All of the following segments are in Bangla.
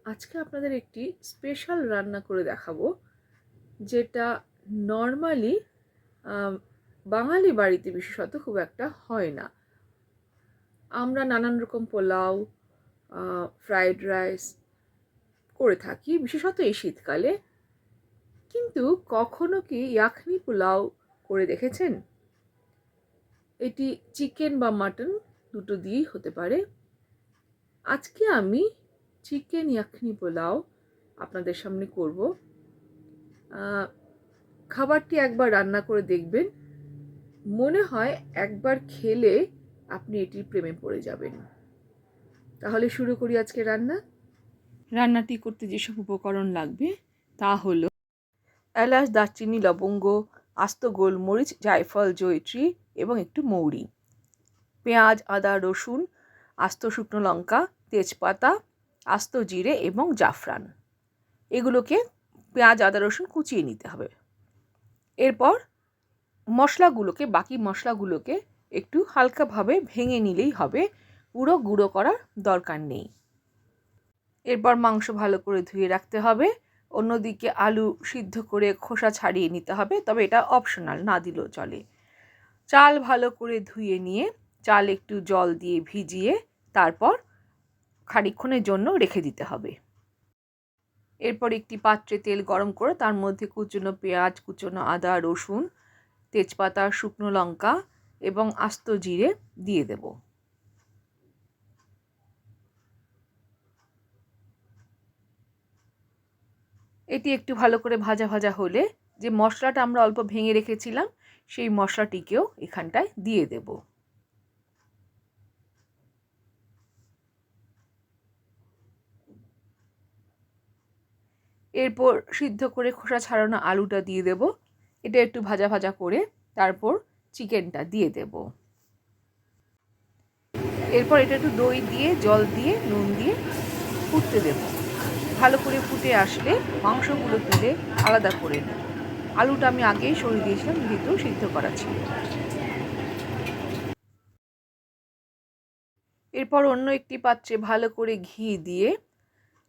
আজকে আপনাদের একটি স্পেশাল রান্না করে দেখাবো, যেটা নর্মালি বাঙালি বাড়িতে বিশেষত খুব একটা হয় না। আমরা নানান রকম পোলাও, ফ্রাইড রাইস করে থাকি, বিশেষত এই শীতকালে। কিন্তু কখনো কি ইয়াখনি পোলাও করে দেখেছেন? এটি চিকেন বা মাটন দুটো দিয়েই হতে পারে। আজকে আমি চিকেন ইয়াখনি পোলাও আপনাদের সামনে করব। খাবারটি একবার রান্না করে দেখবেন, মনে হয় একবার খেলে আপনি এটির প্রেমে পড়ে যাবেন। তাহলে শুরু করি আজকে রান্নাটি করতে যেসব উপকরণ লাগবে তা হলো এলাচ, দারচিনি, লবঙ্গ, আস্ত গোলমরিচ, জায়ফল, জয়িত্রী এবং একটু মৌরি, পেঁয়াজ, আদা, রসুন, আস্ত শুকনো লঙ্কা, তেজপাতা, আস্ত জিরে এবং জাফরান। এগুলোকে পেঁয়াজ, আদা, রসুন কুচিয়ে নিতে হবে। এরপর বাকি মশলাগুলোকে একটু হালকাভাবে ভেঙে নিলেই হবে, পুরো গুঁড়ো করার দরকার নেই। এরপর মাংস ভালো করে ধুয়ে রাখতে হবে। অন্যদিকে আলু সিদ্ধ করে খোসা ছাড়িয়ে নিতে হবে, তবে এটা অপশনাল, না দিলেও চলে। চাল ভালো করে ধুয়ে নিয়ে চাল একটু জল দিয়ে ভিজিয়ে তারপর খানিকক্ষণের জন্য রেখে দিতে হবে। এরপর একটি পাত্রে তেল গরম করে তার মধ্যে কুচনো পেঁয়াজ, কুচনো আদা, রসুন, তেজপাতা, শুকনো লঙ্কা এবং আস্ত জিরে দিয়ে দেব। এটি একটু ভালো করে ভাজা ভাজা হলে যে মশলাটা আমরা অল্প ভেঙে রেখেছিলাম সেই মশলাটিকেও এখানটায় দিয়ে দেব। এরপর সিদ্ধ করে খোসা ছাড়ানো আলুটা দিয়ে দেব। এটা একটু ভাজা ভাজা করে তারপর চিকেনটা দিয়ে দেব। এরপর এটা একটু দই দিয়ে, জল দিয়ে, নুন দিয়ে ফুটতে দেব। ভালো করে ফুটে আসলে মাংসগুলো তুলে আলাদা করে নেব। আলুটা আমি আগেই সরিয়ে দিয়েছিলাম, যেহেতু সিদ্ধ করা ছিল। এরপর অন্য একটি পাত্রে ভালো করে ঘি দিয়ে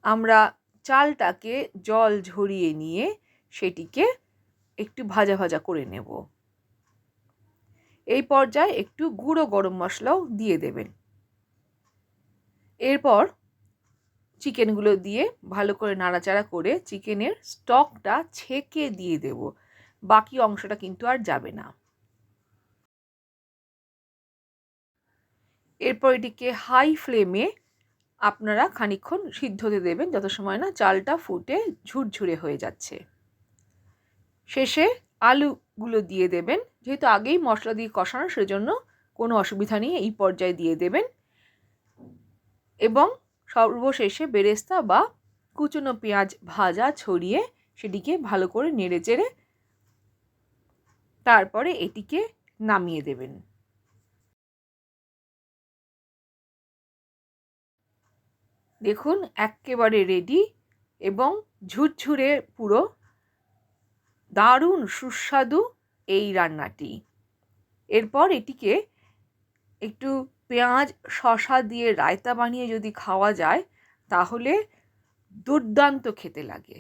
আমরা চালটাকে জল ঝরিয়ে নিয়ে সেটিকে একটু ভাজা ভাজা করে নেব। এই পর্যায়ে একটু গুঁড়ো গরম মশলাও দিয়ে দেবেন। এরপর চিকেনগুলো দিয়ে ভালো করে নাড়াচাড়া করে চিকেনের স্টকটা ছেঁকে দিয়ে দেব। বাকি অংশটা কিন্তু আর যাবে না। এরপর এটিকে হাই ফ্লেমে আপনারা খানিকক্ষণ সিদ্ধ হতে দেবেন, যত সময় না চালটা ফুটে ঝুরঝুরে হয়ে যাচ্ছে। শেষে আলুগুলো দিয়ে দেবেন। যেহেতু আগেই মশলা দিয়ে কষানো, সেজন্য কোনো অসুবিধা নেই, এই পর্যায়ে দিয়ে দেবেন। এবং সর্বশেষে বেরেস্তা বা কুচনো পেঁয়াজ ভাজা ছড়িয়ে সেটিকে ভালো করে নেড়েচেড়ে তারপরে এটিকে নামিয়ে দেবেন। দেখুন একেবারে রেডি এবং ঝুরঝুরে পুরো দারুণ সুস্বাদু এই রান্নাটি। এরপর এটিকে একটু পেঁয়াজ শসা দিয়ে রায়তা বানিয়ে যদি খাওয়া যায় তাহলে দুর্দান্ত খেতে লাগে।